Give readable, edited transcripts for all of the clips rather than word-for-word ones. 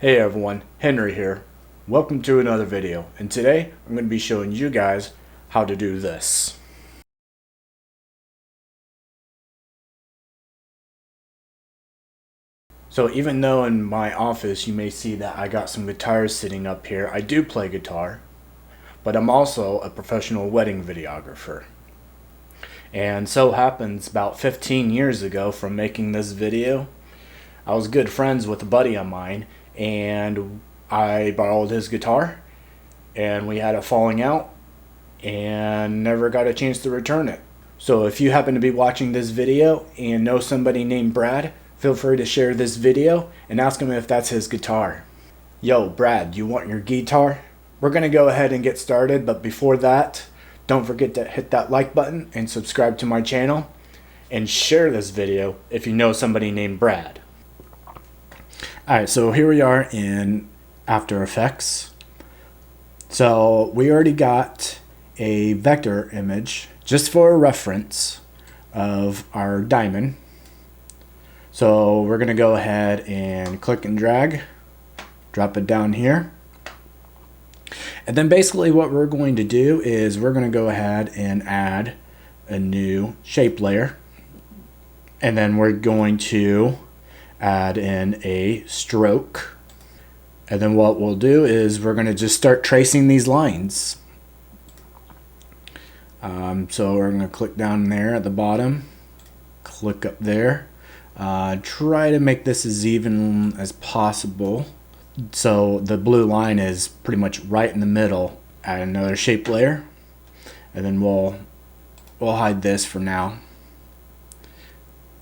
Hey everyone, Henry here. Welcome to another video, and today I'm going to be showing you guys how to do this. So even though in my office you may see that I got some guitars sitting up here, I do play guitar, but I'm also a professional wedding videographer. And so happens about 15 years ago from making this video, I was good friends with a buddy of mine, and I borrowed his guitar, and we had a falling out, and never got a chance to return it. So if you happen to be watching this video and know somebody named Brad, feel free to share this video and ask him if that's his guitar. Yo, Brad, you want your guitar? We're going to go ahead and get started, but before that, don't forget to hit that like button and subscribe to my channel, and share this video if you know somebody named Brad. Alright, so here we are in After Effects. So we already got a vector image just for a reference of our diamond. So we're going to go ahead and click and drag, drop it down here. And then basically what we're going to do is we're going to go ahead and add a new shape layer. And then we're going to add in a stroke. And then what we'll do is we're going to just start tracing these lines. So we're going to click down there at the bottom, click up there, try to make this as even as possible. So the blue line is pretty much right in the middle. Add another shape layer, and then we'll hide this for now.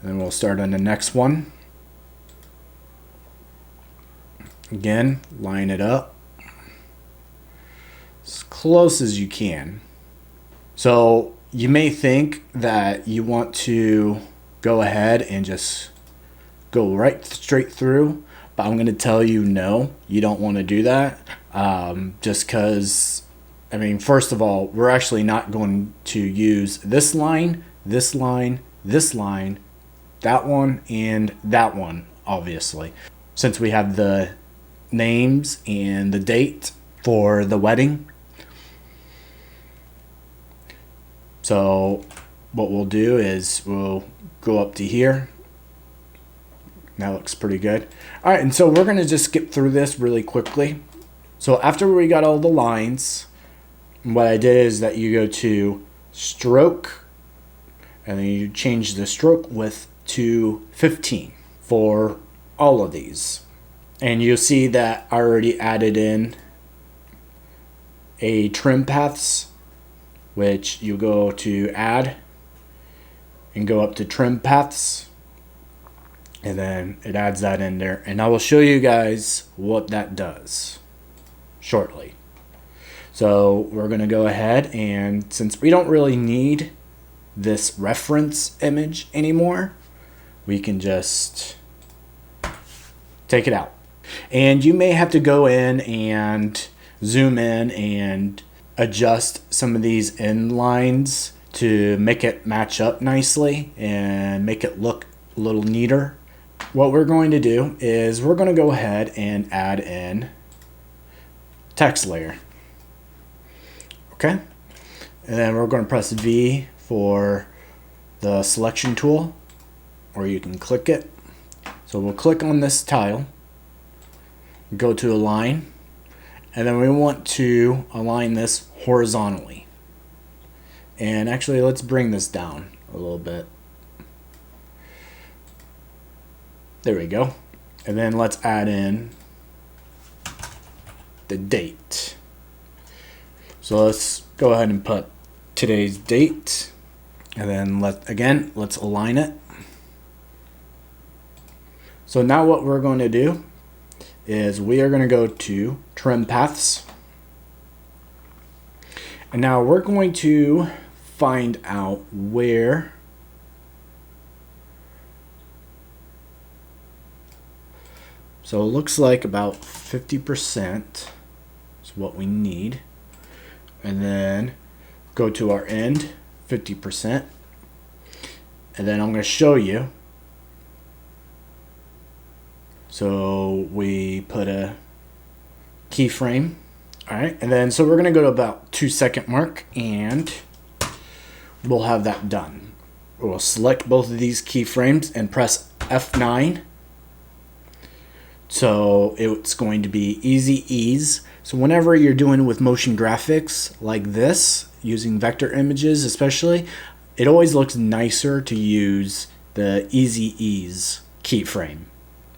And then we'll start on the next one. Again, line it up as close as you can. So you may think that you want to go ahead and just go right straight through, but I'm going to tell you no, you don't want to do that. Just because, I mean, first of all, we're actually not going to use this line, this line, this line, that one, and that one, obviously, since we have the names and the date for the wedding. So what we'll do is we'll go up to here. That looks pretty good. All right, and so we're going to just skip through this really quickly. So after we got all the lines, what I did is that you go to stroke, and then you change the stroke width to 15 for all of these. And you'll see that I already added in a trim paths, which you go to add and go up to trim paths, and then it adds that in there, and I will show you guys what that does shortly. So we're going to go ahead, and since we don't really need this reference image anymore, we can just take it out. And you may have to go in and zoom in and adjust some of these end lines to make it match up nicely and make it look a little neater. What we're going to do is we're going to go ahead and add in text layer. Okay? And then we're going to press V for the selection tool, or you can click it. So we'll click on this tile, go to align, and then we want to align this horizontally. And actually, let's bring this down a little bit. There we go. And then let's add in the date. So let's go ahead and put today's date, and then let's align it. So now what we're going to do is we are going to go to trim paths, and now we're going to find out where so it looks like about 50% is what we need, and then go to our end 50%, and then I'm going to show you. So we put a keyframe. All right, and then so we're gonna go to about 2-second mark, and we'll have that done. We'll select both of these keyframes and press F9. So it's going to be easy ease. So whenever you're doing with motion graphics like this, using vector images especially, it always looks nicer to use the easy ease keyframe.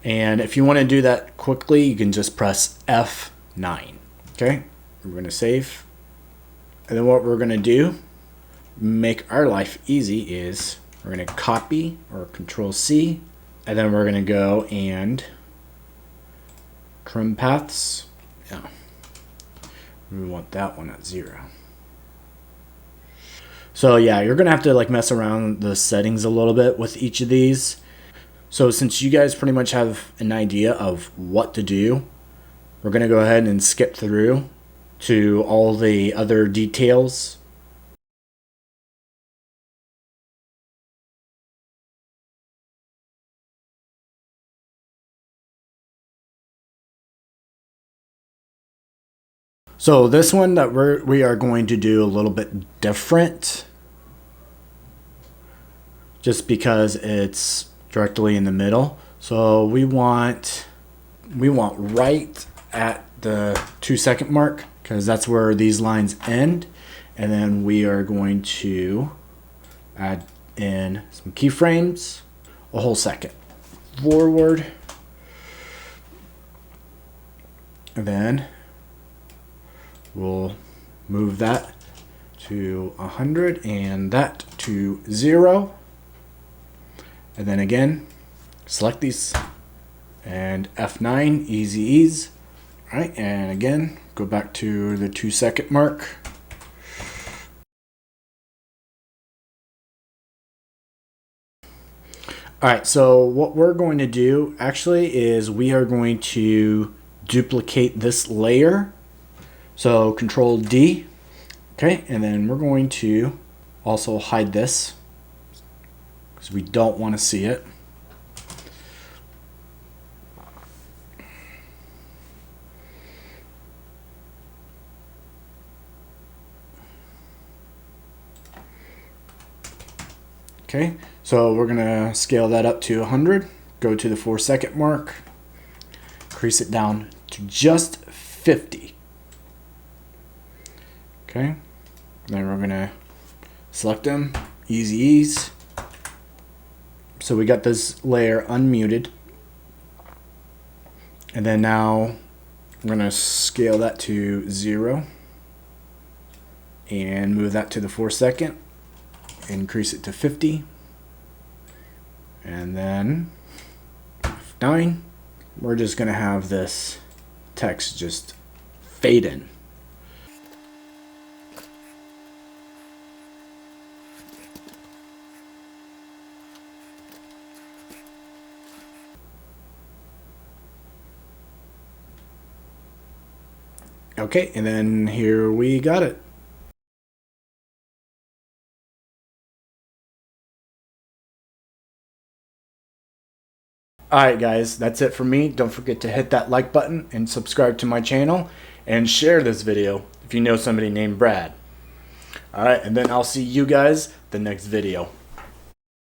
And if you want to do that quickly, you can just press F9. Okay, we're going to save. And then what we're going to do, make our life easy, is we're going to copy or Control C, and then we're going to go and trim paths. Yeah, we want that one at 0. So yeah, you're gonna have to like mess around the settings a little bit with each of these. So since you guys pretty much have an idea of what to do, we're gonna go ahead and skip through to all the other details. So this one that we are going to do a little bit different, just because it's directly in the middle. So we want right at the 2-second mark, because that's where these lines end. And then we are going to add in some keyframes, a whole second forward, and then we'll move that to 100 and that to 0. And then again, select these and F9, easy ease. All right, and again, go back to the 2-second mark. All right, so what we're going to do actually is we are going to duplicate this layer. So Control D, okay, and then we're going to also hide this because we don't want to see it. Okay, so we're gonna scale that up to 100, go to the 4-second mark, increase it down to just 50. Okay, then we're gonna select them, easy ease. So we got this layer unmuted. And then now I'm gonna scale that to 0 and move that to the 4-second, increase it to 50. And then F9, we're just gonna have this text just fade in. Okay, and then here we got it. Alright guys, that's it for me. Don't forget to hit that like button and subscribe to my channel and share this video if you know somebody named Brad. Alright, and then I'll see you guys the next video.